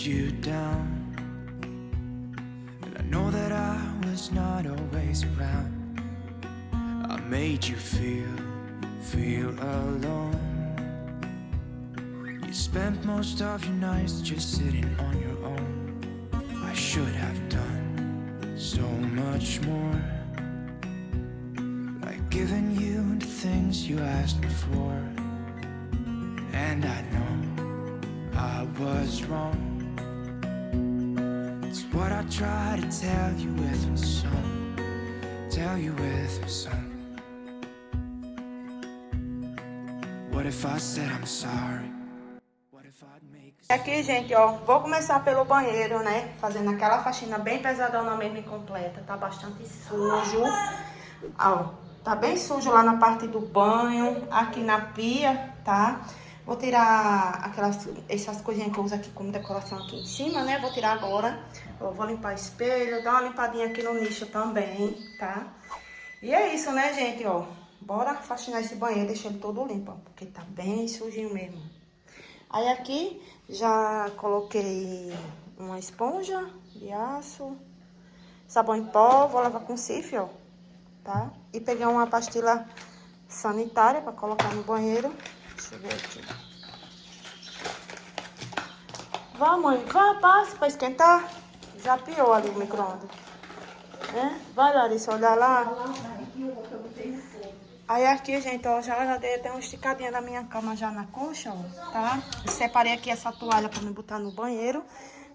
you down, and I know that I was not always around. I made you feel alone. You spent most of your nights just sitting on your own. I should have done so much more, like giving you the things you asked me for. And I know I was wrong. It's what I try to tell you with my song, tell you with my song. What if I said I'm sorry? What if I'd make... Aqui, gente, ó, vou começar pelo banheiro, né? Fazendo aquela faxina bem pesadona mesmo e completa. Tá bastante sujo. Ó, tá bem sujo lá na parte do banho, aqui na pia, tá? Vou tirar essas coisinhas que eu uso aqui como decoração aqui em cima, né? Vou tirar agora. Eu vou limpar o espelho, dar uma limpadinha aqui no nicho também, tá? E é isso, né, gente, ó. Bora faxinar esse banheiro, deixar ele todo limpo, ó, porque tá bem sujinho mesmo. Aí aqui já coloquei uma esponja de aço, sabão em pó, vou lavar com cif, ó, tá? E peguei uma pastilha sanitária pra colocar no banheiro. Deixa eu ver aqui. Vá, mãe, vá, passa pra esquentar. Já piou ali o micro-ondas. É? Vai, Larissa, olhar lá. Aí aqui, gente, ó, já dei até uma esticadinha da minha cama já na coxa, ó, tá? Separei aqui essa toalha pra me botar no banheiro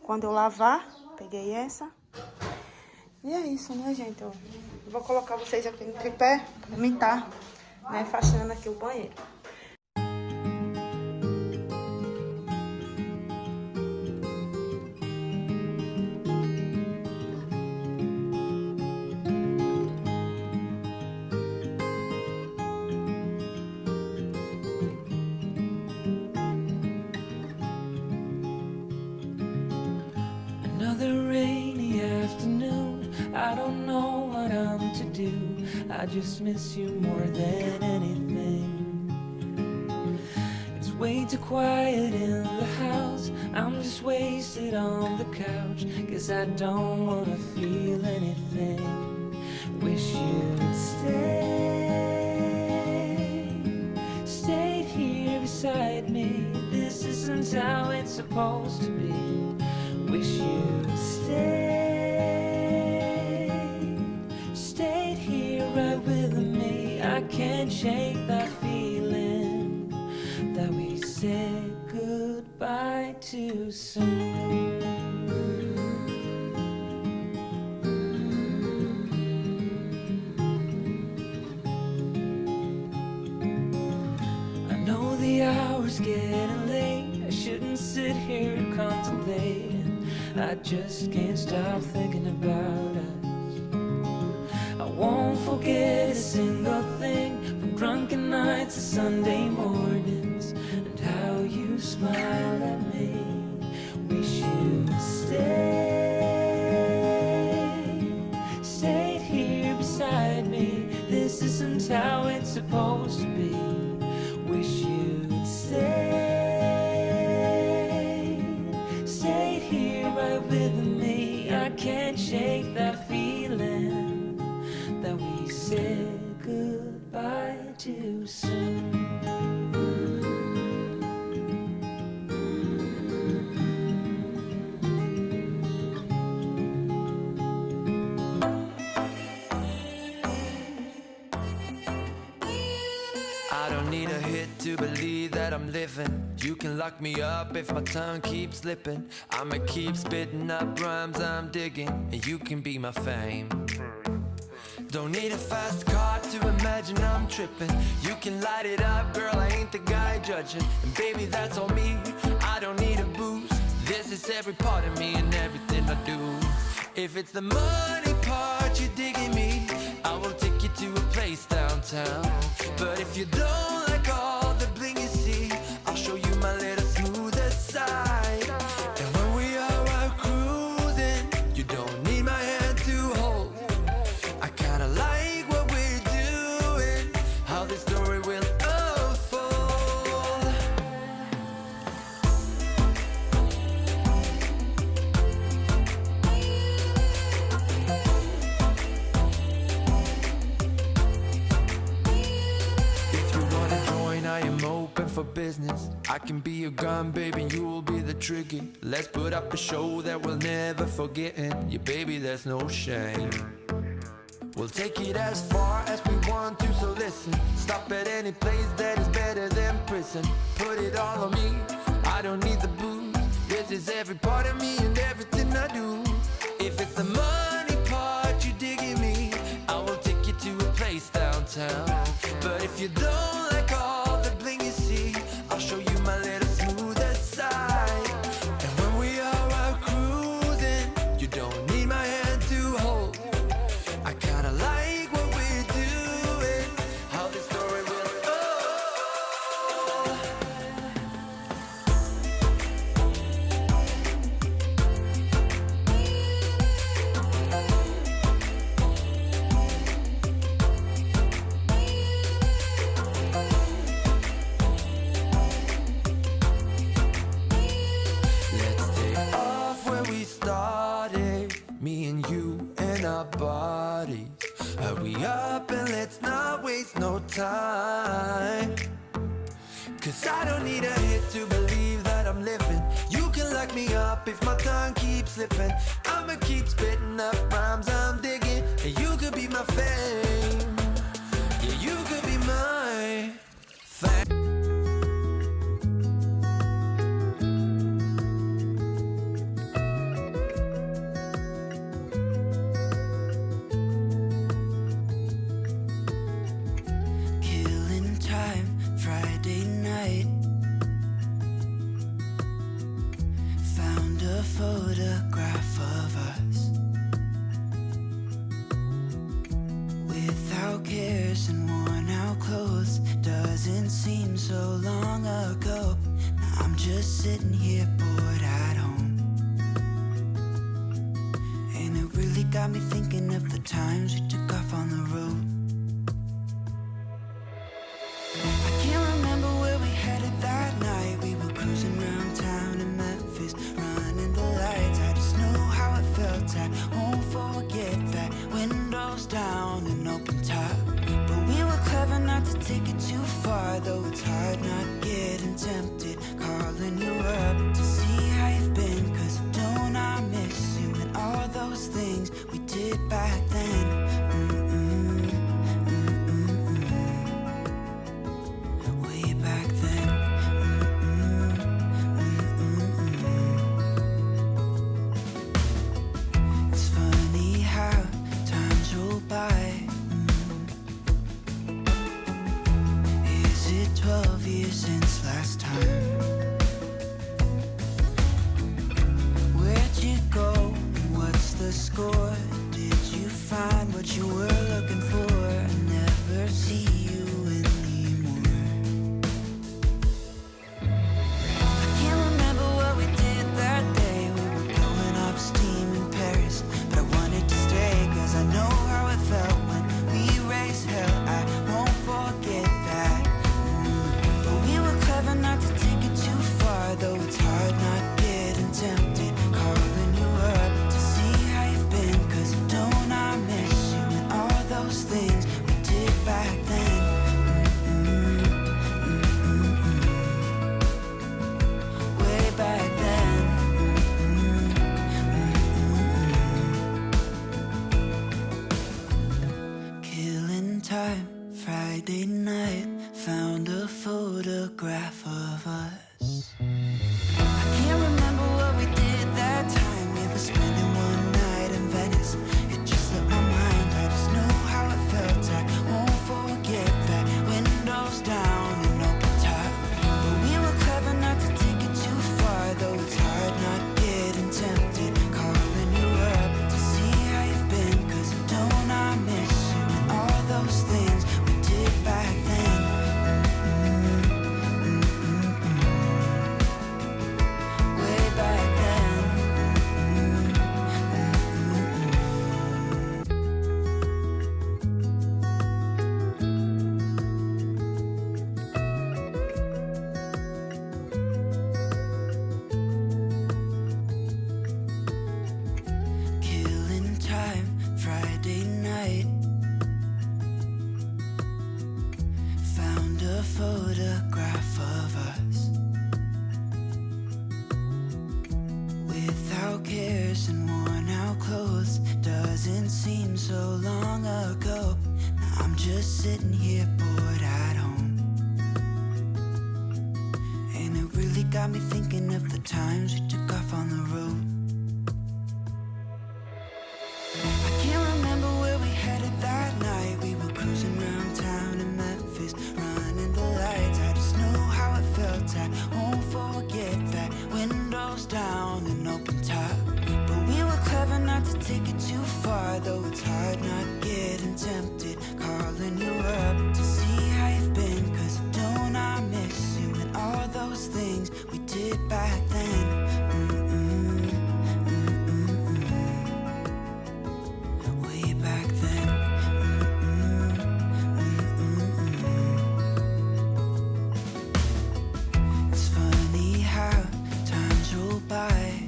quando eu lavar. Peguei essa. E é isso, né, gente, ó. Vou colocar vocês aqui no tripé pra mim tá, né, faxinando aqui o banheiro. Another rainy afternoon, I don't know what I'm to do. I just miss you more than anything. It's way too quiet in the house, I'm just wasted on the couch, 'cause I don't wanna feel anything. Wish you'd stayed here beside me. This isn't how it's supposed to be. Wish you'd stayed here right with me. I can't shake that feeling that we said goodbye too soon. I know the hour's getting late, I shouldn't sit here and contemplate. I just can't stop thinking about us. I won't forget a single thing, from drunken nights to Sunday mornings, and how you smile at me. Wish you'd stayed here beside me. This isn't how it's supposed to be. Wish you'd stayed here right with me. I can't shake that feeling that we said goodbye too soon. I don't need a hit to believe that I'm living. You can lock me up if my tongue keeps slipping. I'ma keep spitting up rhymes I'm digging, and you can be my fame. Don't need a fast car to imagine I'm tripping. You can light it up, girl, I ain't the guy judging. And baby, that's on me, I don't need a boost. This is every part of me and everything I do. If it's the money part you're digging me, I will take you to a place downtown. But if you don't like all the bling you see, I'll show you my little smoother side. And when we are out cruising, you don't need my hand to hold. I kinda like what we're doing, how this story will unfold. business. I can be your gun, baby, you'll be the trigger. Let's put up a show that we'll never forget. And yeah, baby, there's no shame. We'll take it as far as we want to, so listen. Stop at any place that is better than prison. Put it all on me, I don't need the booze. This is every part of me and everything I do. If it's the money part you digging me, I will take you to a place downtown. But if you don't like all the bling you see, I'll show you my little smoother side. And when we are out cruising, you don't need my hand to hold. I kinda like what we're doing, how this story will me and you and our bodies. Hurry up and let's not waste no time. Cause I don't need a hit to believe that I'm living. You can lock me up if my tongue keeps slipping. I'ma keep spitting up rhymes I'm digging. And you could be my fame. Yeah, you could be my fame. Photograph of us without cares and worn out clothes. Doesn't seem so long ago. Now I'm just sitting here bored at home, and it really got me thinking of the times we took off on the road. I can't remember where we headed that night. We were cruising around town in Memphis, running the lights. I just know how it felt. I won't forget that. Windows down and open top. But we were clever not to take it too far, though it's hard not getting tempted. Calling you up to see how you've been, cause don't I miss you and all those things we did back then. Way back then. It's funny how times roll by. Is it 12 years since last time? Where'd you go? What's the score? Did you find what you were looking for? I never see you anymore. I can't remember what we did that day. We were blowing off steam in Paris, but I wanted to stay, cause I know how it felt when we raised hell. I won't forget that. But we were clever not to take it too far, though it's hard not getting tempted. Calling you up to see how you've been, cause don't I miss you and all those things we did back then. Way back then. Killing time, Friday night, found a photograph of us. I can't remember what we did that time. We were spending one night in Venice. It just slipped my mind. I just know how it felt. I won't forget that. Windows down and open top. But we were clever not to take it too far, though it's hard not getting tempted. Calling you up to see how you've been, cause don't I miss you and all those things we did back then. Way back then. Killing time, Friday night, found a photograph of us. so long ago. Now I'm just sitting here bored at home. And it really got me thinking of the times we took off on the road. I can't remember where we headed that night. We were cruising around town in Memphis, running the lights. I just know how it felt. I won't forget that. Windows down and open top. But we were clever not to take it too far, though it's hard not getting tempted. Calling you up to see how you've been, 'cause don't I miss you and all those things we did back then. Way back then. It's funny how times roll by.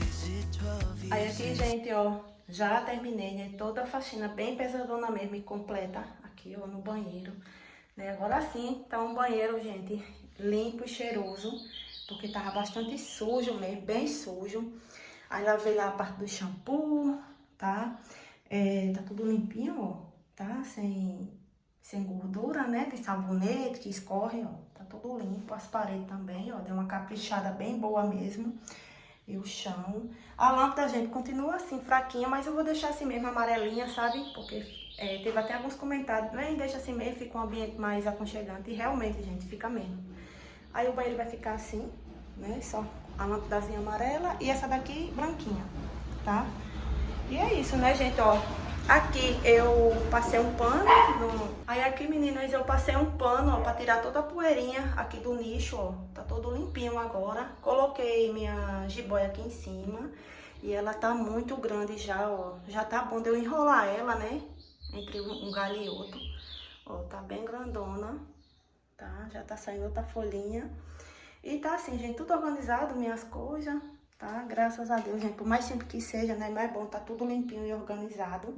Is it 12 Aí years aqui, gente, ó, já terminei, né? Toda a faxina bem pesadona mesmo e completa aqui, ó, no banheiro, né? Agora sim, tá um banheiro, gente, limpo e cheiroso, porque tava bastante sujo mesmo, bem sujo. Aí lavei lá a parte do shampoo, tá? Tá tudo limpinho, ó, tá? Sem gordura, né? Tem sabonete que escorre, ó. Tá tudo limpo, as paredes também, ó. Deu uma caprichada bem boa mesmo. E o chão. A lâmpada, gente, continua assim, fraquinha, mas eu vou deixar assim mesmo, amarelinha, sabe? Porque teve até alguns comentários, nem deixa assim mesmo, fica um ambiente mais aconchegante. E realmente, gente, fica mesmo. Aí o banheiro vai ficar assim, né? Só a lâmpadazinha amarela e essa daqui branquinha, tá? E é isso, né, gente, ó. Aqui eu passei um pano, aí aqui, meninas, eu passei um pano, ó, pra tirar toda a poeirinha aqui do nicho, ó. Tá todo limpinho agora. Coloquei minha jiboia aqui em cima e ela tá muito grande já, ó. Já tá bom de eu enrolar ela, né, entre um galho e outro. Ó, tá bem grandona, tá? Já tá saindo outra folhinha. E tá assim, gente, tudo organizado, minhas coisas, tá? Graças a Deus, gente, por mais simples que seja, né, mas é bom, tá tudo limpinho e organizado.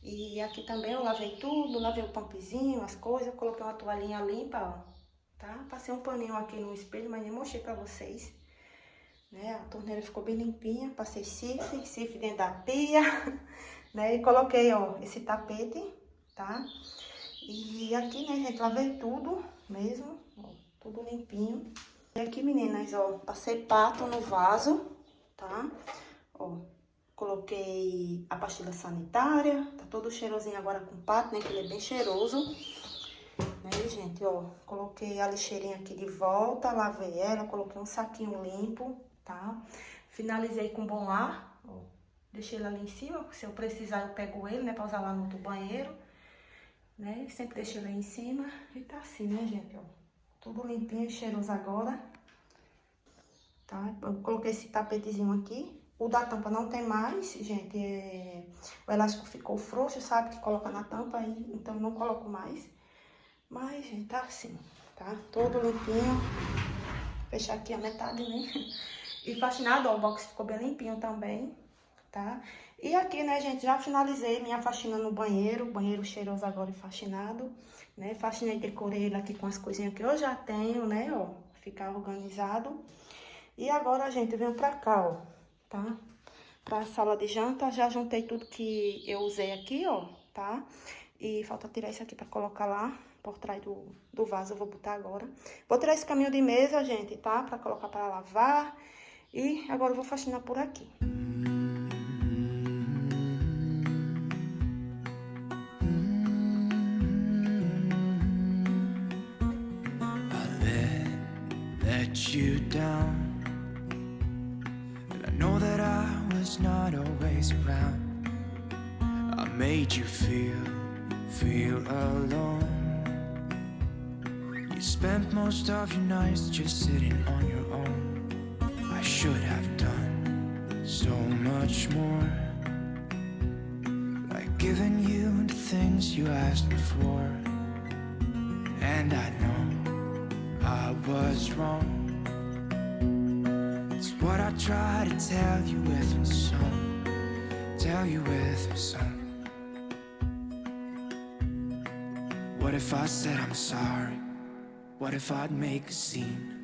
E aqui também eu lavei tudo, lavei o pumpzinho, as coisas, coloquei uma toalhinha limpa, ó, tá? Passei um paninho aqui no espelho, mas nem mostrei pra vocês, né? A torneira ficou bem limpinha, passei sifre dentro da pia, né? E coloquei, ó, esse tapete, tá? E aqui, né, gente, lavei tudo mesmo, ó, tudo limpinho. E aqui, meninas, ó, passei pato no vaso, tá? Ó, coloquei a pastilha sanitária, tá todo cheirosinho agora com pato, né, que ele é bem cheiroso. Né, gente, ó, coloquei a lixeirinha aqui de volta, lavei ela, coloquei um saquinho limpo, tá? Finalizei com bom ar, ó, deixei ele ali em cima, se eu precisar eu pego ele, né, pra usar lá no outro banheiro, né? Sempre deixei ele aí em cima e tá assim, né, gente, ó. Tudo limpinho e cheiroso agora, tá? Eu coloquei esse tapetezinho aqui. O da tampa não tem mais, gente. O elástico ficou frouxo, sabe? Que coloca na tampa aí, então não coloco mais. Mas, gente, tá assim, tá? Todo limpinho. Fechar aqui a metade, né? E faxinado, ó, o box ficou bem limpinho também, tá? E aqui, né, gente, já finalizei minha faxina no banheiro. Banheiro cheiroso agora e faxinado, né? Faxinei, decorei ele aqui com as coisinhas que eu já tenho, né, ó. Ficar organizado. E agora, gente, eu venho pra cá, ó, tá? Pra sala de janta, já juntei tudo que eu usei aqui, ó, tá? E falta tirar isso aqui pra colocar lá, por trás do vaso, eu vou botar agora. Vou tirar esse caminho de mesa, gente, tá? Pra colocar pra lavar. E agora eu vou faxinar por aqui. You down, and I know that I was not always around. I made you feel alone. You spent most of your nights just sitting on your own. I should have done so much more, like giving you the things you asked me for. And I know I was wrong. What I try to tell you with my song, tell you with my song. What if I said I'm sorry? What if I'd make a scene?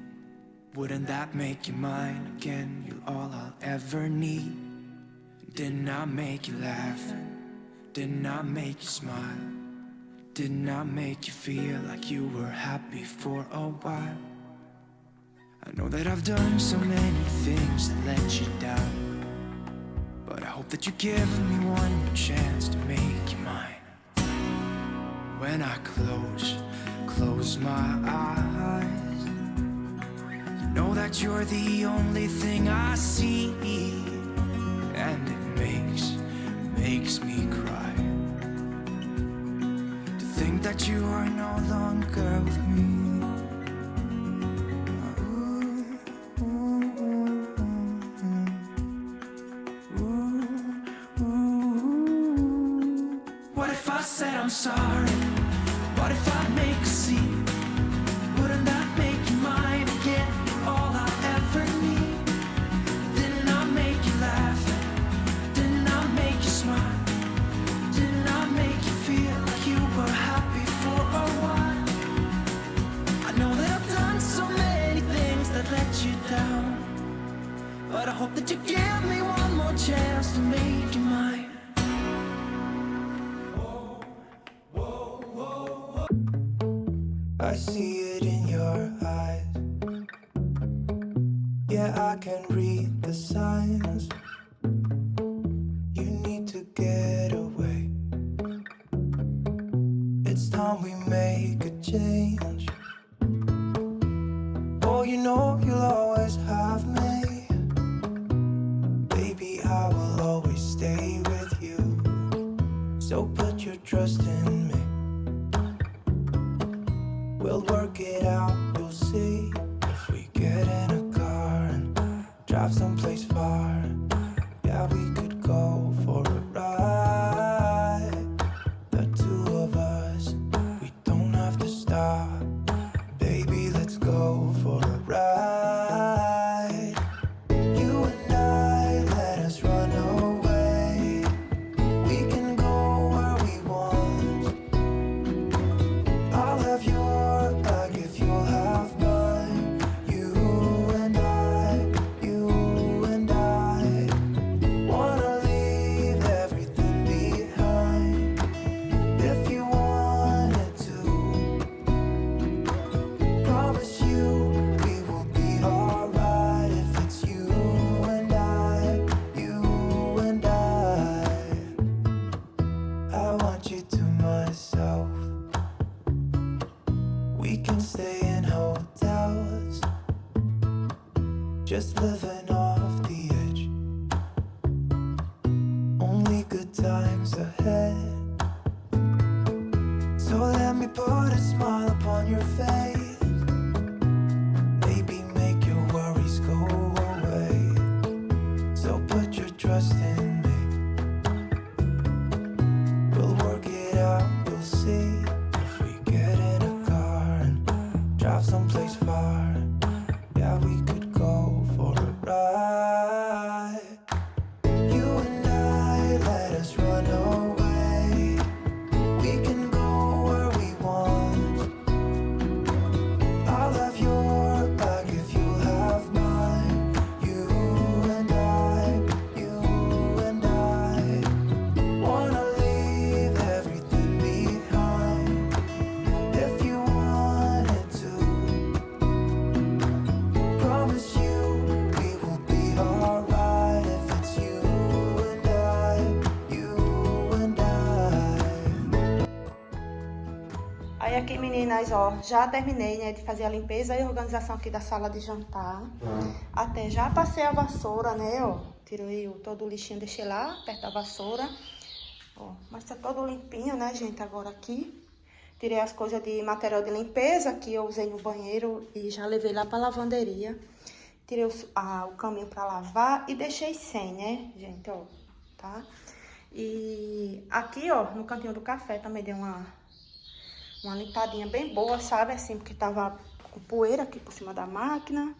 Wouldn't that make you mine again? You're all I'll ever need. Didn't I make you laugh? Didn't I make you smile? Didn't I make you feel like you were happy for a while? I know that I've done so many things that let you down, but I hope that you give me one more chance to make you mine. When I close my eyes, you know that you're the only thing I see, and it makes me cry to think that you are no longer with me. What if I said I'm sorry? What if I make a scene? Wouldn't that make you mine again? All I ever need. Didn't I make you laugh? Didn't I make you smile? Didn't I make you feel like you were happy for a while? I know that I've done so many things that let you down, but I hope that you give me one more chance to make you mine. I see it in your eyes. Yeah, I can read the signs. You need to get away. It's time we make a change. Oh, you know you'll always have me. Baby, I will always stay with you. So put your trust in me. We'll work it out, you'll see. If we get in a car and drive someplace far, yeah, we could go for a ride. The two of us, we don't have to stop. Baby, let's go for a ride. You and I, let us run away. We can go where we want. I'll have your back if you'll have mine. You and I wanna leave everything behind. If you wanted to, promise you we will be alright. If it's you and I want you to myself. We can stay in hotels, just living off the edge. Only good times ahead. So let me put a smile upon your face. Maybe make your worries go away. So put your trust in me. We'll work it out, you'll see. If we get in a car and drive someplace far, yeah, we could go for a ride. You and I, let us run away. We can go where we want. I'll have your back if you'll have mine. You and I wanna leave everything behind. If you wanted to, promise you we will be alright. If it's you and I. Aí aqui, meninas, ó, já terminei, né, de fazer a limpeza e organização aqui da sala de jantar. Até já passei a vassoura, né, ó. Tirei todo o lixinho, deixei lá perto da vassoura. Ó, mas tá todo limpinho, né, gente, agora aqui. Tirei as coisas de material de limpeza que eu usei no banheiro e já levei lá pra lavanderia. Tirei o caminho pra lavar e deixei sem, né, gente, ó, tá? E aqui, ó, no cantinho do café também dei uma limpadinha bem boa, sabe? Assim, porque tava com poeira aqui por cima da máquina.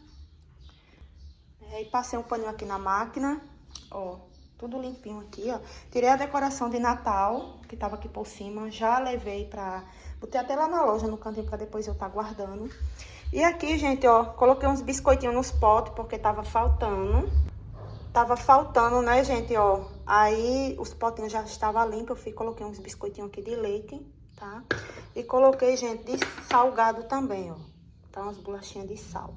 E passei um paninho aqui na máquina, ó, tudo limpinho aqui, ó. Tirei a decoração de Natal, que tava aqui por cima, já levei pra... Botei até lá na loja, no cantinho, pra depois eu tá guardando. E aqui, gente, ó, coloquei uns biscoitinhos nos potes, porque tava faltando. Tava faltando, né, gente, ó, Aí os potinhos já estavam limpos, coloquei uns biscoitinhos aqui de leite, tá? E coloquei, gente, de salgado também, ó. Tá, umas bolachinhas de sal.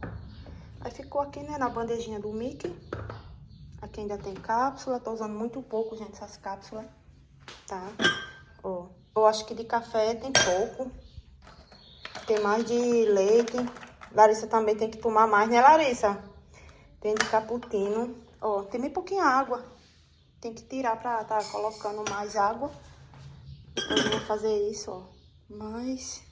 Aí ficou aqui, né, na bandejinha do Mickey. Aqui ainda tem cápsula, tô usando muito pouco, gente, essas cápsulas, tá? Ó, eu acho que de café tem pouco. Tem mais de leite. Larissa também tem que tomar mais, né, Larissa? Tem de cappuccino. Ó, tem bem pouquinha água. Tem que tirar pra tá colocando mais água. Depois eu vou fazer isso, ó. Mas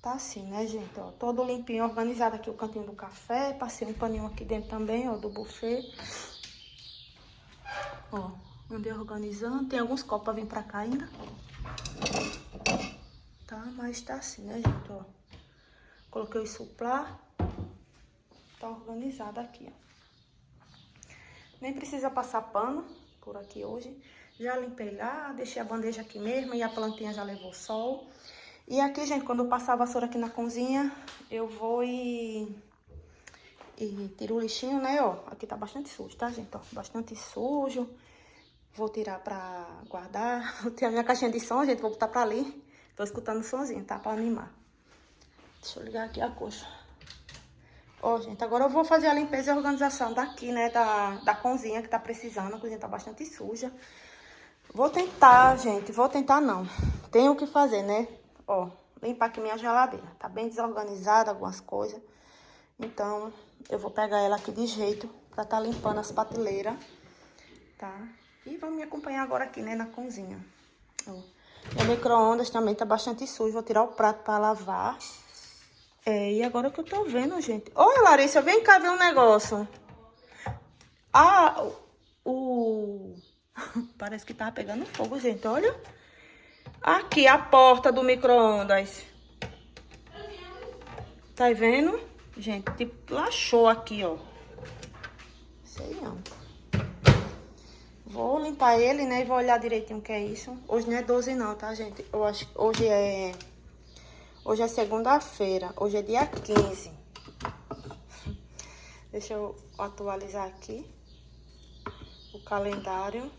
tá assim, né, gente? Ó, todo limpinho, organizado aqui o cantinho do café. Passei um paninho aqui dentro também, ó, do buffet. Ó, andei organizando. Tem alguns copos pra vir pra cá ainda. Tá, mas tá assim, né, gente, ó. Coloquei o suplá. Tá organizado aqui, ó. Nem precisa passar pano por aqui hoje. Já limpei lá, deixei a bandeja aqui mesmo e a plantinha já levou sol. E aqui, gente, quando eu passar a vassoura aqui na cozinha, eu vou e tiro o lixinho, né, ó. Aqui tá bastante sujo, tá, gente, ó. Bastante sujo. Vou tirar pra guardar. Vou ter a minha caixinha de som, gente, vou botar pra ali. Tô escutando o somzinho, tá? Pra animar. Deixa eu ligar aqui a coisa. Ó, gente, agora eu vou fazer a limpeza e a organização daqui, né? Da cozinha, que tá precisando. A cozinha tá bastante suja. Vou tentar, gente. Vou tentar, não. Tenho o que fazer, né? Ó, limpar aqui minha geladeira. Tá bem desorganizada algumas coisas. Então, eu vou pegar ela aqui de jeito pra tá limpando as prateleiras, tá? E vamos me acompanhar agora aqui, né? Na cozinha. Ó. Meu micro-ondas também tá bastante sujo. Vou tirar o prato pra lavar. E agora que eu tô vendo, gente. Oi, Larissa, vem cá ver um negócio. Ah, parece que tava pegando fogo, gente, olha. Aqui, a porta do micro-ondas. Tá vendo? Gente, tipo, lachou aqui, ó. Sei não. Vou limpar ele, né, e vou olhar direitinho o que é isso. Hoje não é 12 não, tá, gente? Eu acho que hoje é segunda-feira. Hoje é dia 15. Deixa eu atualizar aqui o calendário.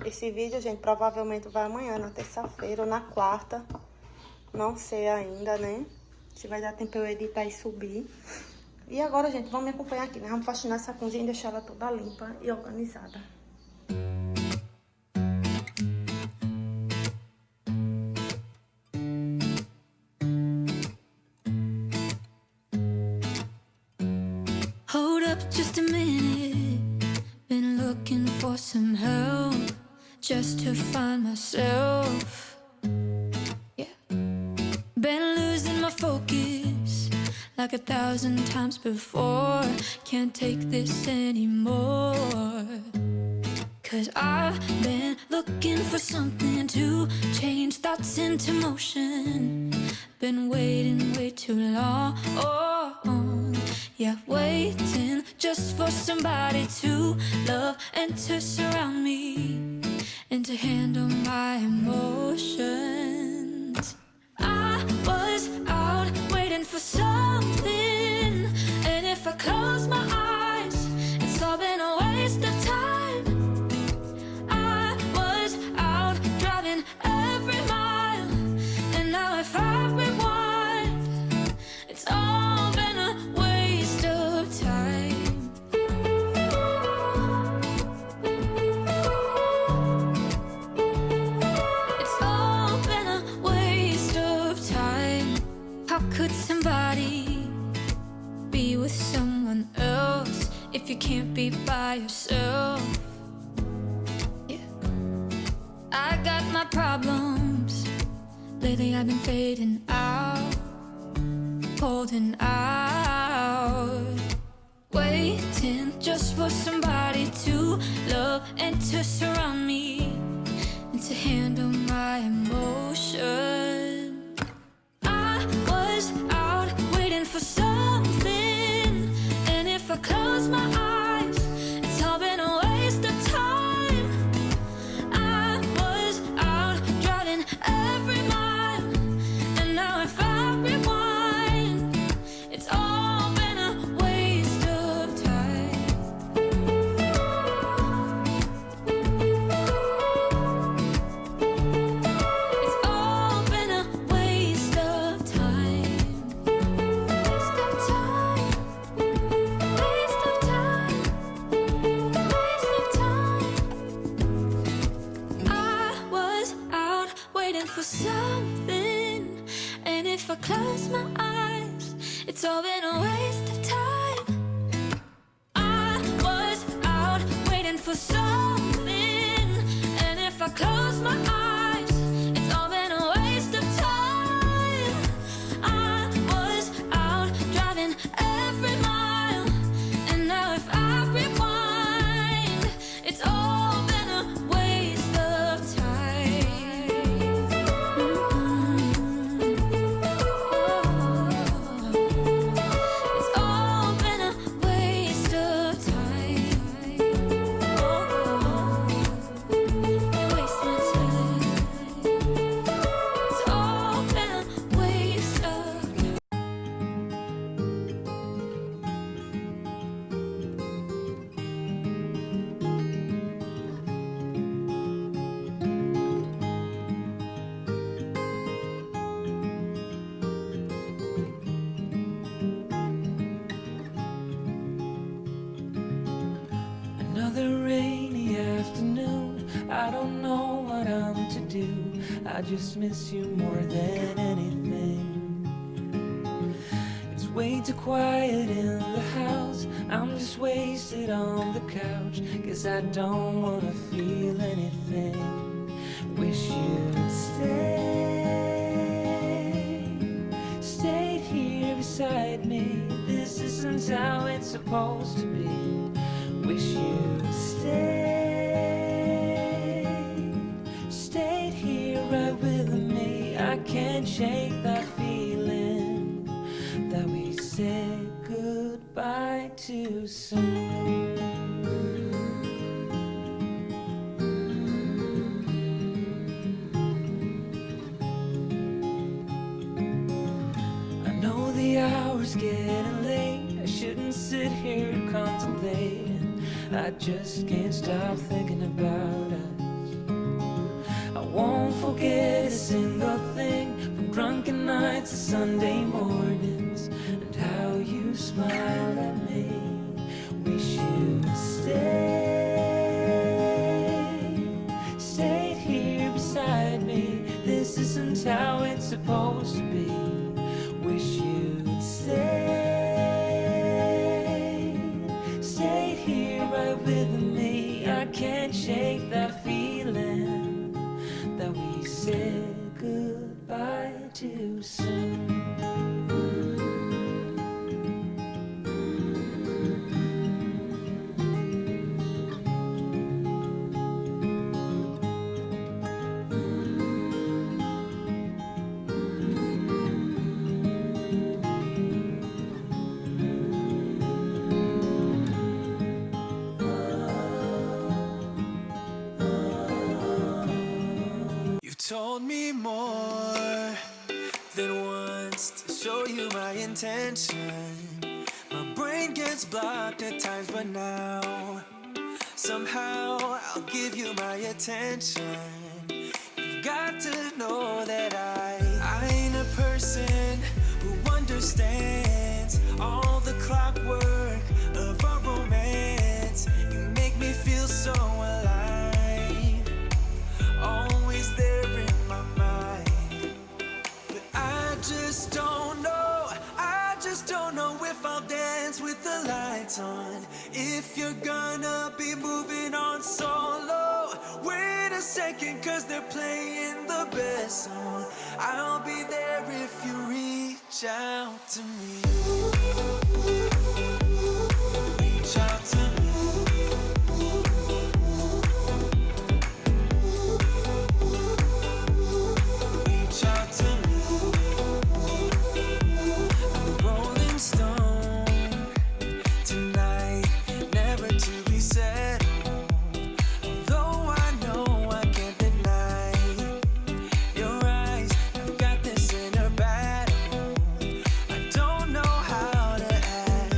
Esse vídeo, gente, provavelmente vai amanhã, na terça-feira ou na quarta. Não sei ainda, né? Se vai dar tempo eu editar e subir. E agora, gente, vamos me acompanhar aqui, né? Vamos faxinar essa cozinha e deixar ela toda limpa e organizada. Hold up just a minute. Been looking for some help just to find myself. Yeah. Been losing my focus like 1,000 times before. Can't take this anymore. 'Cause I've been looking for something to change thoughts into motion. Been waiting way too long. Yeah, waiting just for somebody to love and to surround me and to handle my emotions. I was out waiting for something, and if I close my eyes, it's all been a waste of time. I was out driving every mile, and now if I rewind, it's all been a waste of time. It's all been a waste of time. How could somebody be with someone else if you can't be by yourself? Yeah. I got my problems. Lately I've been fading out, holding out, waiting just for somebody to love and to surround me and to handle my emotions. I was out waiting for something, and if I close my eyes, it's all been a waste of time. I was out driving every mile, and now if I rewind, it's all been a waste of time. for something, and if I close my eyes, it's all been a waste of time. I was out waiting for something, and if I close my eyes, it's all been a waste of time. I was out driving every mile, and now if I rewind, it's all been a waste of time. It's all been a waste of time. Waste my time. It's all been a waste of Another rainy afternoon, I don't know what I'm to do. I just miss you more than anything. It's way too quiet in the house, I'm just wasted on the couch, 'cause I don't wanna feel anything. Wish you'd stayed here beside me. This isn't how it's supposed to be. Wish you'd stayed here right with me. I can't shake that feeling that we said goodbye too soon. I know the hour's getting late, I shouldn't sit here contemplating. I just can't stop thinking about us. I won't forget a single thing, from drunken nights to Sunday mornings, and how you smile at me. Wish you'd stayed here beside me. This isn't how it's supposed to be. Wish you'd stayed here right with me. I can't shake that feeling that we said goodbye too soon. Told me more than once to show you my intention. My brain gets blocked at times, but now somehow I'll give you my attention. You've got to know that I ain't a person who understands all the clockwork of our romance. You make me feel so alive, always there in my mind. But I just don't know if I'll dance with the lights on. If you're gonna be moving on solo, wait a second, 'cause they're playing the best song. I'll be there if you reach out to me. Reach out to me. Reach out to me. I'm a rolling stone tonight, never to be settled. Although I know I can't deny your eyes have got this inner battle. I don't know how to act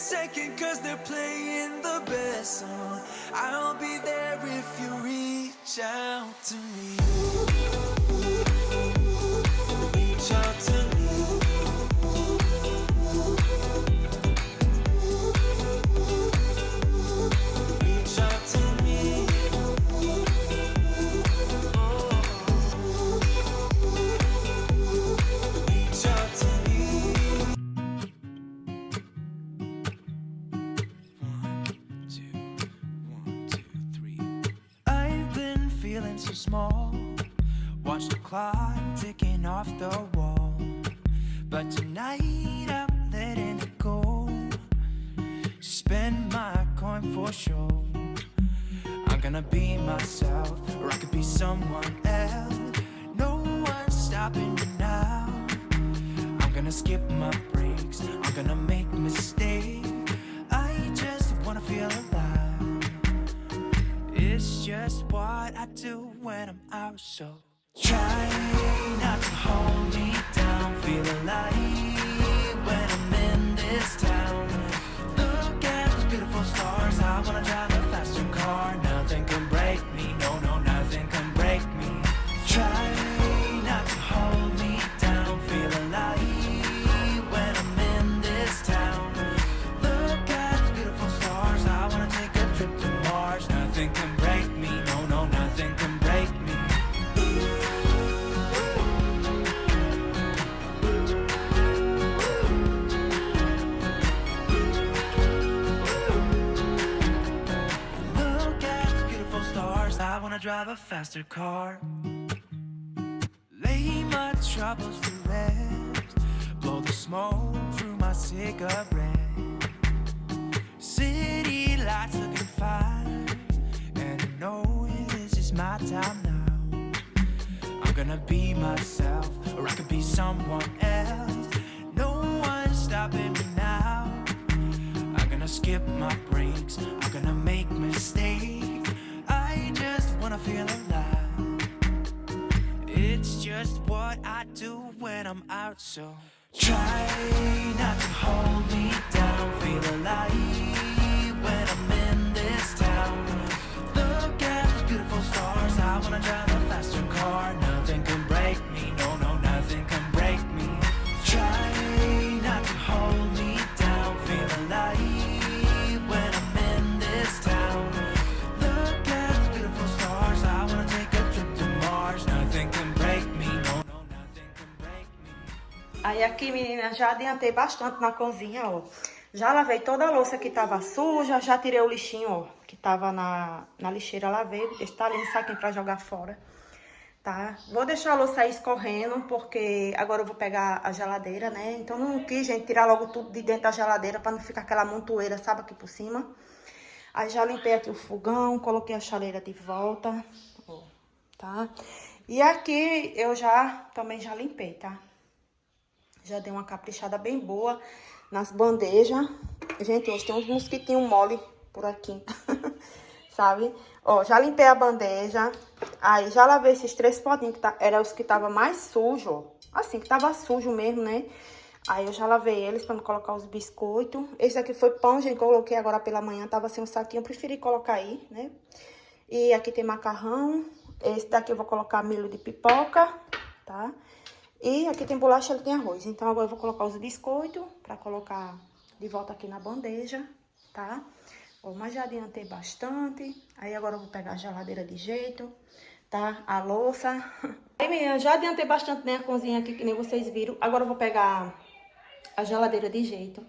second, cause they're playing the best song. I'll be there if you reach out to me. Reach out to me. Reach out to me. Oh. Reach out to me. One, two, three. I've been feeling so small. Watch the clock ticking off the wall. But tonight I'm letting it go. Spend my coin for sure. I'm gonna be myself, or I could be someone else. No one's stopping me now. I'm gonna skip my breaks, I'm gonna make mistakes. I just wanna feel alive. It's just what I do when I'm out, so try not to hold me down. Feel alive when I'm in this town. Look at those beautiful stars. I wanna drive a faster car. Nothing can break me, no, no, nothing can break me. Try not to hold me down. Feel alive when I'm in this town. Look at those beautiful stars. I wanna take a trip to Mars. Nothing can break me, no, no, nothing can break me. Look at the beautiful stars. I wanna drive a faster car. Lay my troubles to rest. Blow the smoke through my cigarette. City lights looking fine, and I know this is my time now. I'm gonna be myself, or I could be someone else. No one's stopping me now. I'm gonna skip my breaks, I'm gonna make mistakes. I just wanna feel alive. It's just what I do when I'm out, so try not to hold me down. Feel alive when I'm in this town. Look at those beautiful stars. I wanna drive a faster car. Nothing can break me, no, no, nothing can break me. Try not to hold me down. Feel alive when I'm in this town. Look at those beautiful stars. I wanna take a trip to Mars. Nothing can break me, no, no, nothing can break me. Aí aqui, menina, já adiantei bastante na cozinha, ó. Já lavei toda a louça que tava suja, já tirei o lixinho, ó, que tava na lixeira, lavei, tá ali no saquinho pra jogar fora, tá? Vou deixar a louça aí escorrendo, porque agora eu vou pegar a geladeira, né? Então não quis, gente, tirar logo tudo de dentro da geladeira pra não ficar aquela montoeira, sabe, aqui por cima. Aí já limpei aqui o fogão, coloquei a chaleira de volta, ó, tá? E aqui eu também já limpei, tá? Já dei uma caprichada bem boa nas bandejas. Gente, hoje tem uns mosquitinhos mole por aqui, sabe? Ó, já limpei a bandeja. Aí já lavei esses 3 potinhos, que eram os que tava mais sujo, ó. Assim, que tava sujo mesmo, né? Aí eu já lavei eles pra não colocar os biscoitos. Esse aqui foi pão, gente, que eu coloquei agora pela manhã. Tava sem um saquinho, eu preferi colocar aí, né? E aqui tem macarrão. Esse daqui eu vou colocar milho de pipoca, tá? E aqui tem bolacha e tem arroz. Então, agora eu vou colocar os biscoitos pra colocar de volta aqui na bandeja, tá? Ó, mas já adiantei bastante. Aí, agora eu vou pegar a geladeira de jeito, tá? A louça. Aí, menina, já adiantei bastante, né, a cozinha aqui, que nem vocês viram. Agora eu vou pegar a geladeira de jeito.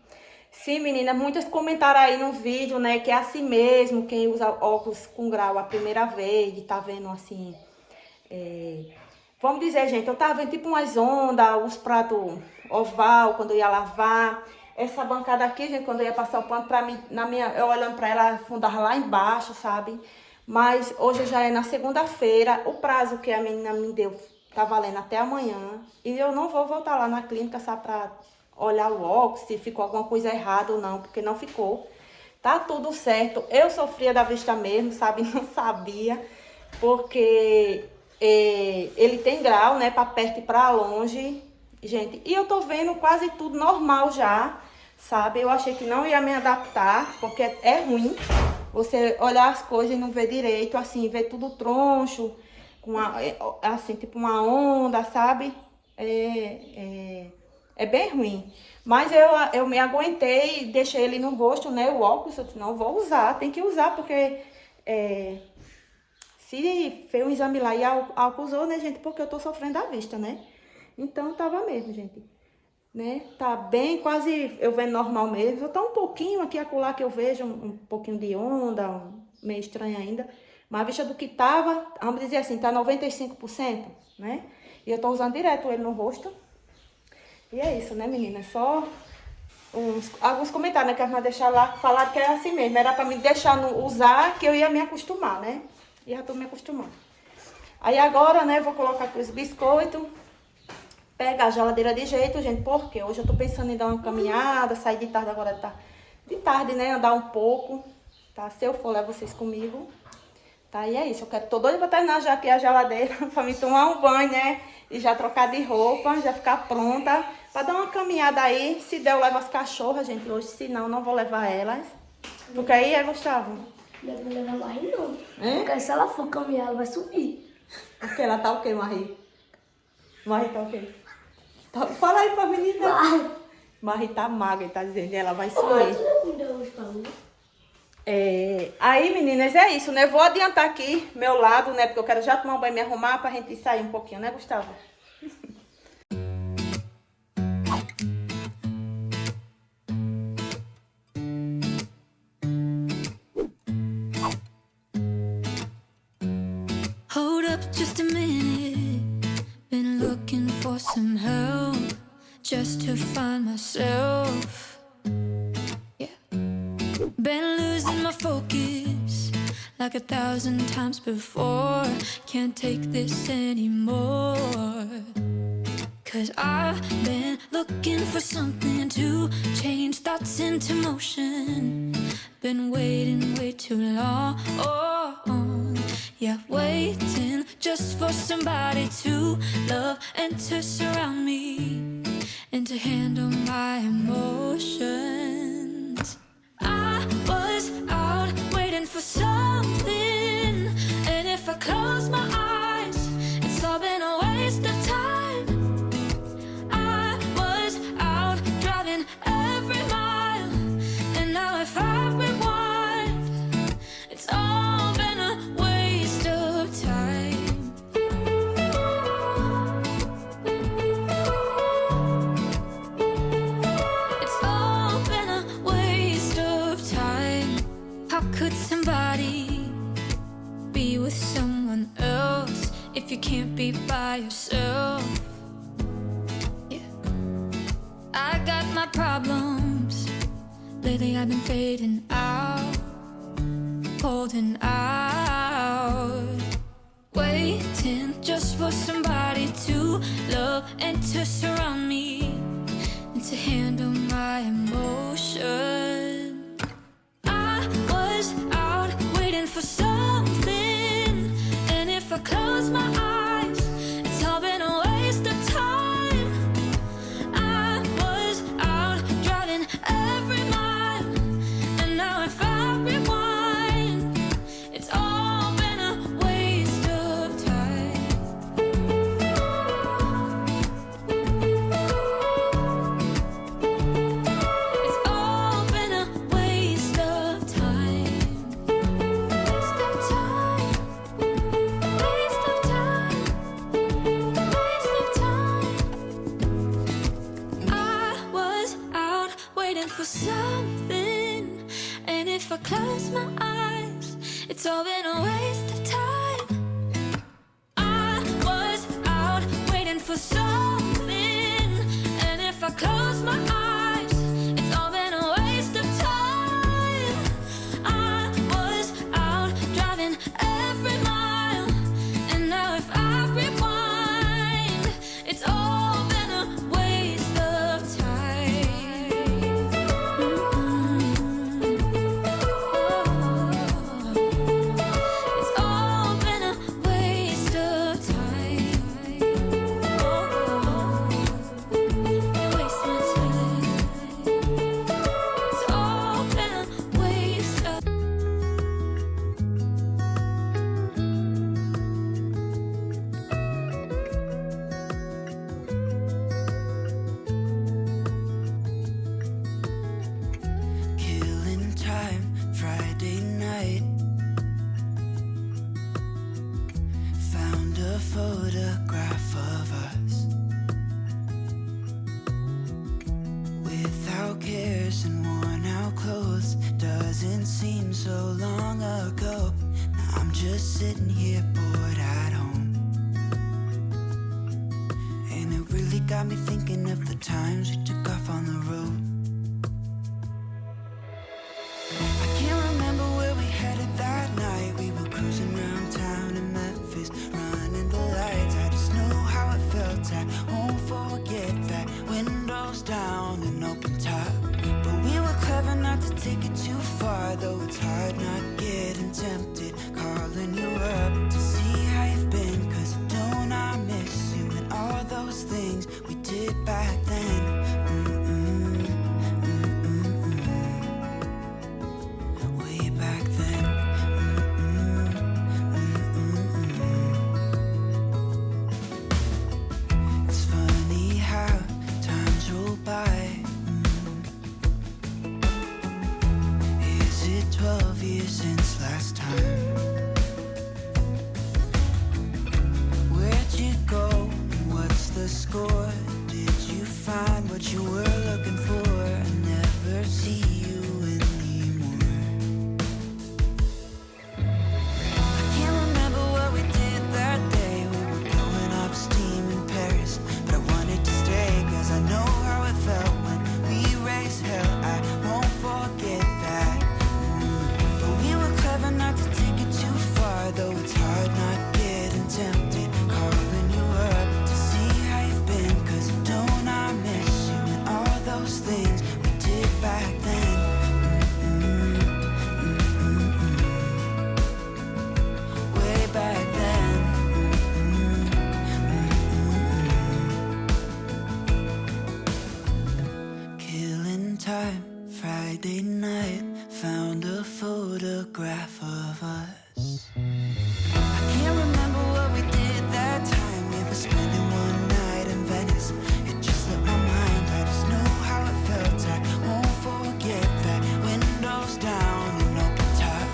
Sim, menina, muitos comentaram aí no vídeo, né, que é assim mesmo, quem usa óculos com grau a primeira vez, de tá vendo assim... Vamos dizer, gente, eu tava vendo tipo umas ondas, os pratos oval, quando eu ia lavar. Essa bancada aqui, gente, quando eu ia passar o pano, pra mim, eu olhando pra ela, afundava lá embaixo, sabe? Mas hoje já é na segunda-feira, o prazo que a menina me deu tá valendo até amanhã. E eu não vou voltar lá na clínica, sabe, pra olhar o óculos, se ficou alguma coisa errada ou não, porque não ficou. Tá tudo certo. Eu sofria da vista mesmo, sabe? Não sabia, porque... ele tem grau, né, pra perto e pra longe, gente. E eu tô vendo quase tudo normal já, sabe? Eu achei que não ia me adaptar, porque é ruim você olhar as coisas e não ver direito, assim, ver tudo troncho, com assim, tipo uma onda, sabe? É bem ruim. Mas eu me aguentei e deixei ele no rosto, né? O óculos, eu disse, não, vou usar, tem que usar, porque se fez um exame lá e álcool usou, né, gente? Porque eu tô sofrendo à vista, né? Então tava mesmo, gente. Né? Tá bem, quase eu vendo normal mesmo. Só tá um pouquinho aqui acolá que eu vejo, um pouquinho de onda, meio estranho ainda. Mas a vista do que tava, vamos dizer assim, tá 95%, né? E eu tô usando direto ele no rosto. E é isso, né, menina? Só alguns comentários, né, que a irmã deixar lá, falaram que é assim mesmo. Era pra me deixar usar, que eu ia me acostumar, né? E já tô me acostumando. Aí agora, né, vou colocar aqui os biscoitos. Pegar a geladeira de jeito, gente, porque hoje eu tô pensando em dar uma caminhada, sair de tarde agora, tá? De tarde, né, andar um pouco, tá? Se eu for, levar vocês comigo, tá? E é isso, tô doida pra terminar já aqui a geladeira, pra me tomar um banho, né? E já trocar de roupa, já ficar pronta, pra dar uma caminhada aí. Se der, eu levo as cachorras, gente, hoje, se não, não vou levar elas. Porque aí é, Gustavo? Deve levar Marie, não. É? Porque se ela for caminhar, ela vai subir. Porque ela tá o quê, Marie? Marie tá o quê? Fala aí pra menina. Marie tá magra, tá dizendo, ela vai sumir. Aí, meninas, é isso, né? Vou adiantar aqui meu lado, né? Porque eu quero já tomar um banho e me arrumar pra gente sair um pouquinho, né, Gustavo? Hold up just a minute. Been looking for some help just to find myself. Yeah. Been losing my focus like 1,000 times before. Can't take this anymore. 'Cause I've been looking for something to change thoughts into motion. Been waiting way too long. Yeah, waiting just for somebody to love and to surround me and to handle my emotions. I was out waiting for something, and if I close my eyes, it's all been a waste of time. I was out driving every mile, and now if I rewind, it's all been a waste of time. It's all been a waste of time. How could somebody be with someone else if you can't be by yourself? Yeah. I got my problems. Lately I've been fading out, holding out, waiting just for somebody to love and to surround me and to handle my emotions. I was out waiting for something, and if I close my eyes, it's all been a waste of time. I was out driving every mile, and now if I rewind, it's all been a waste of time. It's all been a waste of time. Waste of time. Waste of time. Waste of time. I was out waiting for something, and if I close my eyes, it's all been a waste of time. I was out waiting for something, and if I close my eyes, it's all been a waste of time. I was out driving every mile, and now if I rewind, it's all been a waste of time. It's all been a waste of time. You waste my time. photograph of us, without cares and worn out clothes. Doesn't seem so long ago. Now I'm just sitting here bored at home, and it really got me thinking of the times we took off on the road. I can't remember where we headed that night. We were cruising around town in Memphis, running the lights. I just know how it felt. I won't forget that. Windows down and open top, but we were clever not to take it too far. Though it's hard not getting tempted, calling you up to see how you've been. 'Cause don't I miss you and all those things we did back then. Way back then. It's funny how times roll by. Is it 12 years since last time? Where'd you go? What's the score? Did you find what you were looking for? I never see you anymore. I can't remember what we did that day. We were blowing off steam in Paris, but I wanted to stay 'cause I know how it felt when we raised hell. I won't forget that. But we were clever not to take it too far, though it's hard not getting tempted, calling you up to see how you've been. 'Cause don't I miss you and all those things we did back then. Way back then. Killing time, Friday night, found a photograph of us. I can't remember what we did that time. We were spending one night in Venice. It just slipped my mind. I just know how it felt. I won't forget that. Windows down and open top,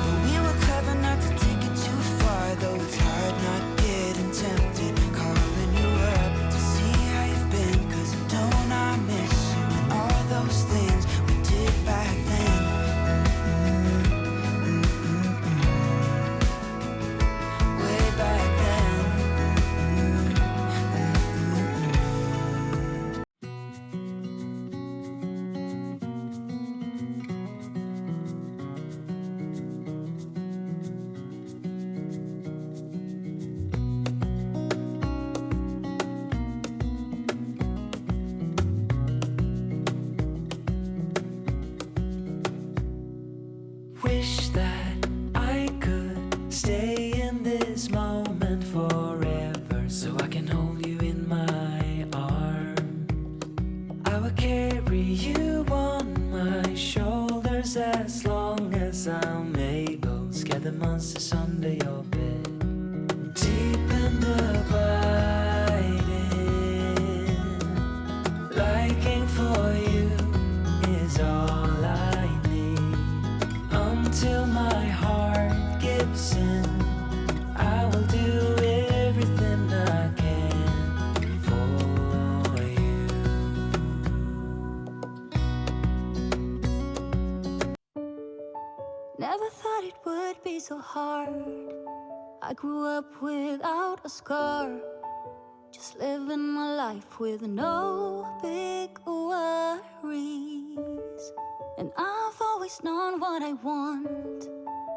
but we were clever not to take it too far. Though it's hard not getting tempted, calling you up to see how you've been. 'Cause don't I miss you and all those things we did back then. Way back then. Wish that I could stay in this moment forever, so I can hold you in my arms. I will carry you on my shoulders as long as I'm able. Scare the monsters under your bed, deep and abiding. Liking for you is all I need. Until my heart gives in, I will do everything I can for you. Never thought it would be so hard. I grew up without a scar, just living my life with no big worries. And I've always known what I want,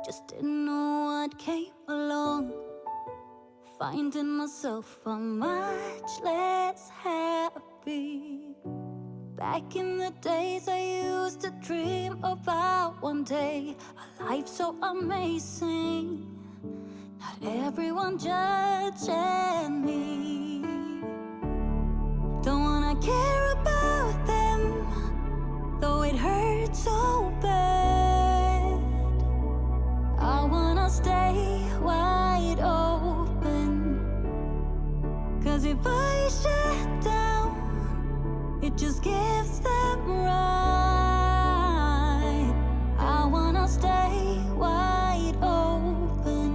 just didn't know what came along. Finding myself a much less happy. Back in the days I used to dream about one day a life so amazing, not everyone judging me. Don't wanna care about them, though it hurts so bad. I wanna stay wide open, 'cause if I shut down, it just gives them right. I wanna stay wide open.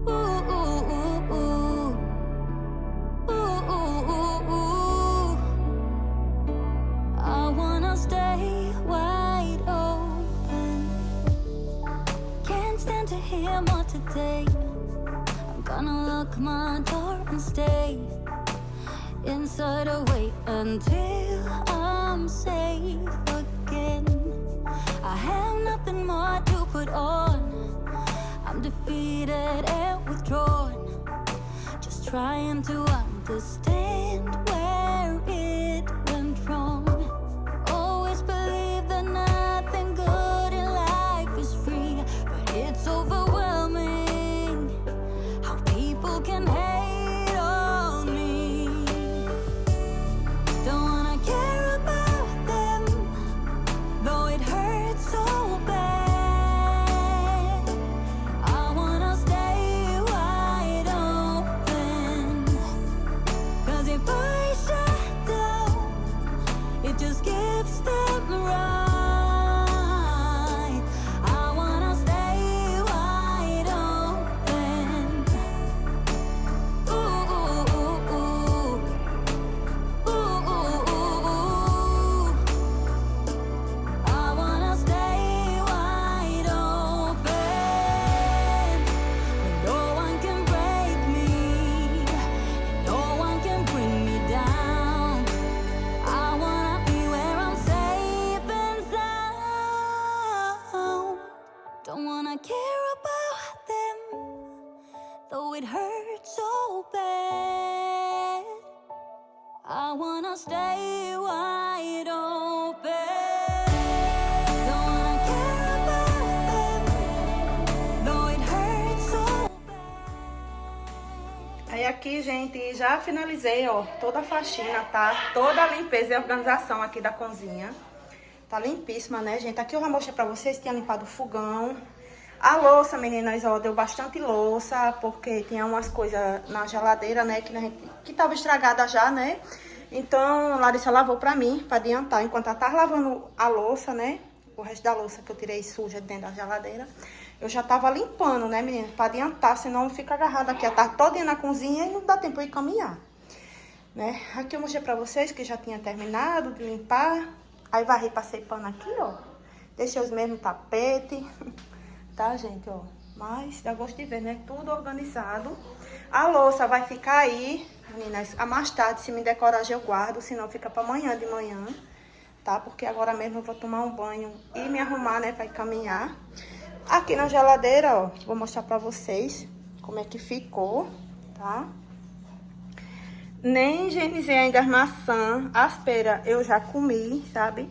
Ooh, ooh, stand to hear more today. I'm gonna lock my door and stay inside or wait until I'm safe again. I have nothing more to put on. I'm defeated and withdrawn, just trying to understand where it went wrong. Always believe that nothing good in life is free, but it's overwhelming how people can hate on me. Don't wanna care about them, though it hurts so bad. I wanna stay wide open, 'cause if I shut down, it just gives them right. I wanna stay wide open. Ooh, ooh, ooh, ooh. Ooh, ooh, ooh, ooh. I wanna stay wide open. No one can break me, no one can bring me down. I wanna be where I'm safe and sound. Don't wanna care about them, though it hurts so bad. I wanna stay wide open. Don't wanna care about them, though it hurts so bad. Aí aqui, gente, já finalizei, ó, toda a faxina, tá? Toda a limpeza e organização aqui da cozinha. Tá limpíssima, né, gente? Aqui eu já mostrei pra vocês, tinha limpado o fogão. A louça, meninas, ó, deu bastante louça, porque tinha umas coisas na geladeira, né, que tava estragada já, né? Então, Larissa lavou pra mim, pra adiantar. Enquanto ela tava lavando a louça, né, o resto da louça que eu tirei suja dentro da geladeira, eu já tava limpando, né, menina, pra adiantar, senão fica agarrada aqui a tarde todinha na cozinha e não dá tempo de caminhar, né? Aqui eu mostrei pra vocês que já tinha terminado de limpar. Aí varri, passei pano aqui, ó. Deixei os mesmos tapetes, tá, gente, ó. Mas dá gosto de ver, né? Tudo organizado. A louça vai ficar aí, meninas. A mais tarde, se me decorar, eu guardo. Senão fica pra amanhã de manhã, tá? Porque agora mesmo eu vou tomar um banho e me arrumar, né? Pra ir caminhar. Aqui na geladeira, ó. Vou mostrar pra vocês como é que ficou, tá? Nem higienizei ainda as maçãs. As peras eu já comi, sabe?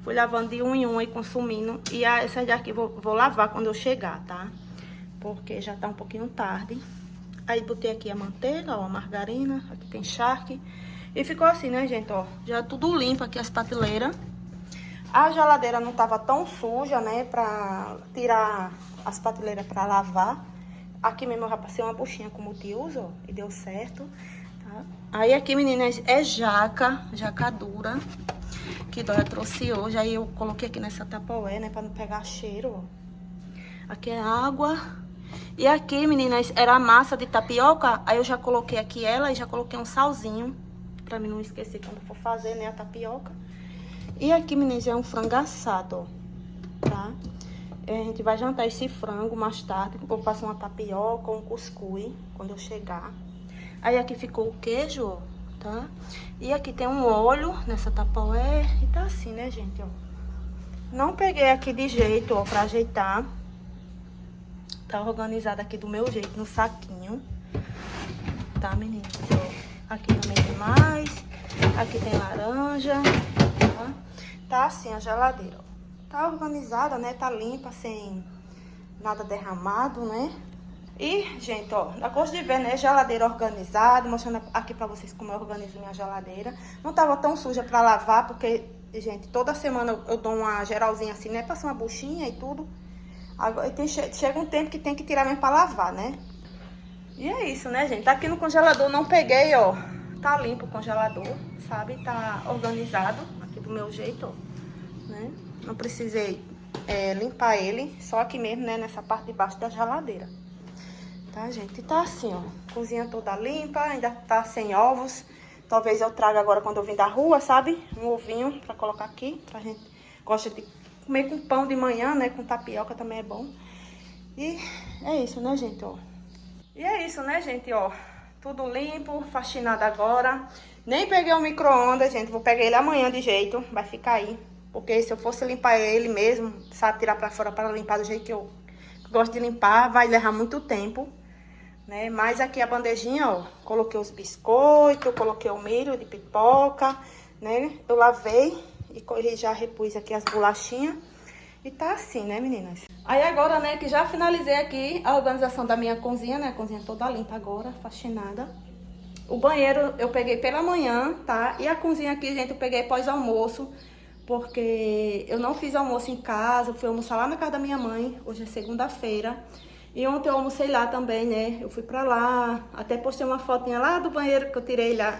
Fui lavando de um em um e consumindo. E essas daqui vou lavar quando eu chegar, tá? Porque já tá um pouquinho tarde. Aí botei aqui a manteiga, ó, a margarina. Aqui tem charque. E ficou assim, né, gente, ó. Já tudo limpo aqui as prateleiras. A geladeira não tava tão suja, né, pra tirar as prateleiras pra lavar. Aqui mesmo eu já passei uma buchinha com multiuso, ó, e deu certo. Aí aqui, meninas, é jaca dura, que Dóia trouxe hoje. Aí eu coloquei aqui nessa tapaué, né, pra não pegar cheiro, ó. Aqui é água. E aqui, meninas, era a massa de tapioca. Aí eu já coloquei aqui ela e já coloquei um salzinho, pra mim não esquecer quando for fazer, né, a tapioca. E aqui, meninas, é um frango assado, ó, tá? A gente vai jantar esse frango mais tarde. Eu faço uma tapioca ou um cuscuz quando eu chegar. Aí aqui ficou o queijo, ó, tá? E aqui tem um óleo nessa tapaué. E tá assim, né, gente, ó. Não peguei aqui de jeito, ó, pra ajeitar. Tá organizado aqui do meu jeito, no saquinho. Tá, meninas? Ó, aqui também tem mais. Aqui tem laranja, tá? Tá assim a geladeira, ó. Tá organizada, né? Tá limpa, sem nada derramado, né? E, gente, ó, dá gosto de ver, né? Geladeira organizada, mostrando aqui pra vocês como eu organizo minha geladeira. Não tava tão suja pra lavar, porque, gente, toda semana eu dou uma geralzinha assim, né? Passo uma buchinha e tudo. Agora, chega um tempo que tem que tirar mesmo pra lavar, né? E é isso, né, gente? Tá aqui no congelador, não peguei, ó. Tá limpo o congelador, sabe? Tá organizado aqui do meu jeito, ó, né? Não precisei limpar ele, só aqui mesmo, né? Nessa parte de baixo da geladeira. Tá, gente? Tá assim, ó. Cozinha toda limpa, ainda tá sem ovos. Talvez eu traga agora quando eu vim da rua, sabe? Um ovinho pra colocar aqui. Pra gente gosta de comer com pão de manhã, né? Com tapioca também é bom. E é isso, né, gente, ó. E é isso, né, gente, ó. Tudo limpo, faxinado agora. Nem peguei o micro-ondas, gente. Vou pegar ele amanhã de jeito. Vai ficar aí. Porque se eu fosse limpar ele mesmo, sabe, tirar pra fora para limpar do jeito que eu gosto de limpar, vai levar muito tempo, né? Mas aqui a bandejinha, ó. Coloquei os biscoitos, coloquei o milho de pipoca, né? Eu lavei e já repus aqui as bolachinhas. E tá assim, né, meninas? Aí agora, né, que já finalizei aqui a organização da minha cozinha, né? A cozinha toda limpa agora, faxinada. O banheiro eu peguei pela manhã, tá? E a cozinha aqui, gente, eu peguei pós-almoço, porque eu não fiz almoço em casa, eu fui almoçar lá na casa da minha mãe, hoje é segunda-feira. E ontem eu almocei lá também, né? Eu fui pra lá, até postei uma fotinha lá do banheiro que eu tirei lá,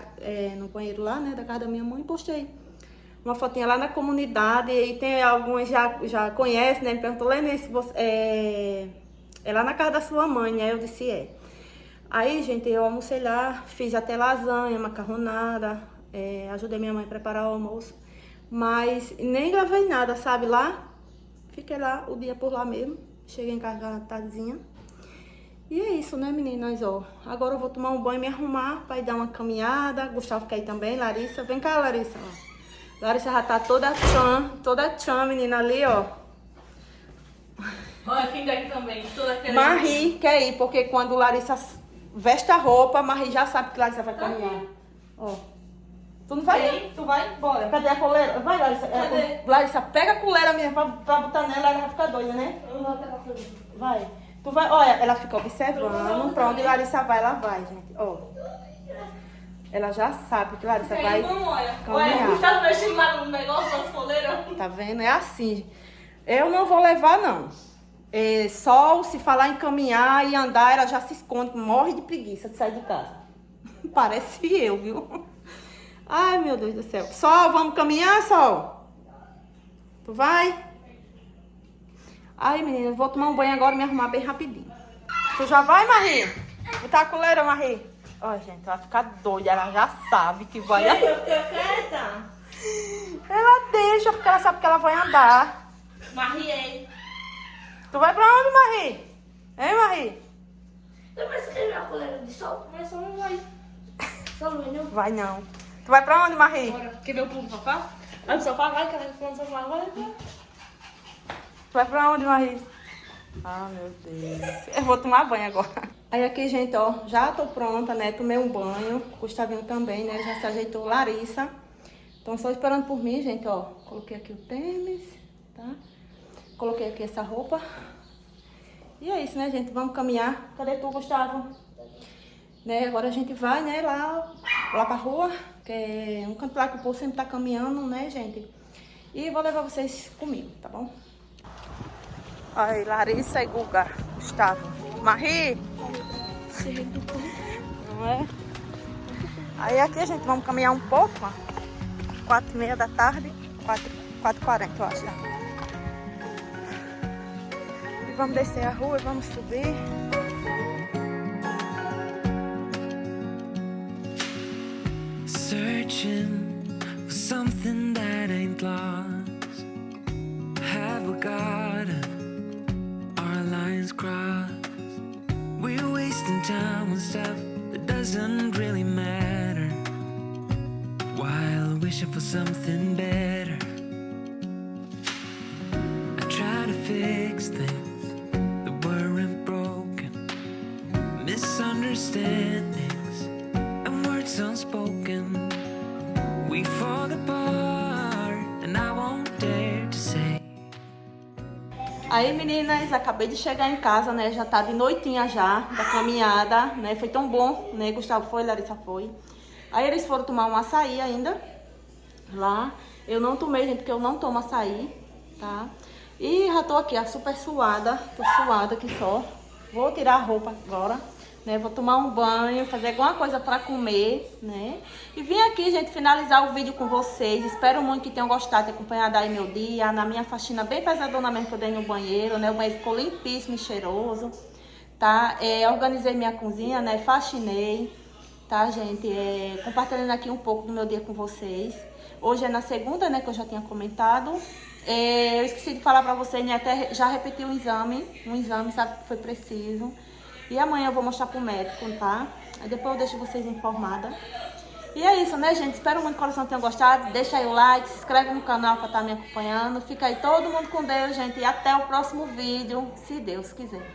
no banheiro lá, né, da casa da minha mãe, postei uma fotinha lá na comunidade, e tem alguns já conhecem, né? Me perguntou, Lene, se você é lá na casa da sua mãe, né? Eu disse, é. Aí, gente, eu almocei lá, fiz até lasanha, macarronada, ajudei minha mãe a preparar o almoço, mas nem gravei nada, sabe, lá. Fiquei lá o dia por lá mesmo, cheguei em casa à tardezinha. E é isso, né, meninas, ó. Agora eu vou tomar um banho e me arrumar pra ir dar uma caminhada. Gustavo quer ir também, Larissa. Vem cá, Larissa, ó. Larissa já tá toda tchan, menina, ali, ó. Olha, fica aqui também, toda querendo. Marie quer ir, porque quando Larissa veste a roupa, Marie já sabe que Larissa vai caminhar. Ó. Tu não vai? Sim. Tu vai? Bora. Cadê a coleira? Vai, Larissa. Cadê? Larissa, pega a coleira mesmo pra botar nela, ela vai ficar doida, né? Eu não vou pegar coisa. Vai. Tu vai, olha, ela fica observando pra onde Larissa vai, ela vai, gente. Ó. Ela já sabe que Larissa vai Olha, caminhar. Gustavo mexendo lá no negócio das coleiras. Tá vendo? É assim. Eu não vou levar, não. Só se falar em caminhar e andar, ela já se esconde, morre de preguiça de sair de casa. Parece eu, viu? Ai, meu Deus do céu. Sol, vamos caminhar, Sol? Tu vai? Ai, menina, vou tomar um banho agora e me arrumar bem rapidinho. Tu já vai, Marie? Botar a coleira, Marie? Ó, gente, ela fica doida, ela já sabe que vai... Eu quieta. Ela deixa, porque ela sabe que ela vai andar. Mariei. Tu vai pra onde, Marie? Hein, Marie? Eu pensei minha colega de sol, mas só não vai. Só não vai, não. Vai não. Tu vai pra onde, Marie? Bora. Quer ver o pulo do sofá? Vai no sofá, vai, quer ver o sofá, vai. Tu vai pra onde, Marie? Ah, meu Deus. Eu vou tomar banho agora. Aí aqui, gente, ó, já tô pronta, né? Tomei um banho. Gustavinho também, né? Já se ajeitou. Larissa. Então, só esperando por mim, gente, ó. Coloquei aqui o tênis, tá? Coloquei aqui essa roupa. E é isso, né, gente? Vamos caminhar. Cadê tu, Gustavo? Né? Agora a gente vai, né, lá pra rua. Que é um canto lá que o povo sempre tá caminhando, né, gente? E vou levar vocês comigo, tá bom? Aí, Larissa e Guga. Gustavo. Marie? Não é? Aí aqui, gente, vamos caminhar um pouco, ó. 4h30 da tarde. 4h40, eu acho. Tá? E vamos descer a rua e vamos subir. Searching for something that ain't lost. Have we got our lines crossed? We're wasting time on stuff that doesn't really matter, while wishing for something better. I try to fix things that weren't broken, misunderstandings and words unspoken. We fall apart and I won't dare to say. Aí, meninas, acabei de chegar em casa, né? Já tá de noitinha já, da caminhada, né? Foi tão bom, né? Gustavo foi, Larissa foi. Aí eles foram tomar um açaí ainda, lá. Eu não tomei, gente, porque eu não tomo açaí, tá? E já tô aqui, ó, super suada. Tô suada aqui só. Vou tirar a roupa agora, né? Vou tomar um banho, fazer alguma coisa pra comer, né? E vim aqui, gente, finalizar o vídeo com vocês. Espero muito que tenham gostado de acompanhar aí meu dia. Na minha faxina bem pesadona mesmo que eu dei no banheiro, né? O banheiro ficou limpíssimo e cheiroso, tá? Organizei minha cozinha, né? Faxinei. tá, gente? Compartilhando aqui um pouco do meu dia com vocês. Hoje é na segunda, né, que eu já tinha comentado. Eu esqueci de falar pra vocês, né, até já repeti um exame, sabe, que foi preciso. E amanhã eu vou mostrar pro médico, tá? Aí depois eu deixo vocês informadas. E é isso, né, gente? Espero muito que o coração tenha gostado. Deixa aí o like, se inscreve no canal pra estar me acompanhando. Fica aí todo mundo com Deus, gente. E até o próximo vídeo, se Deus quiser.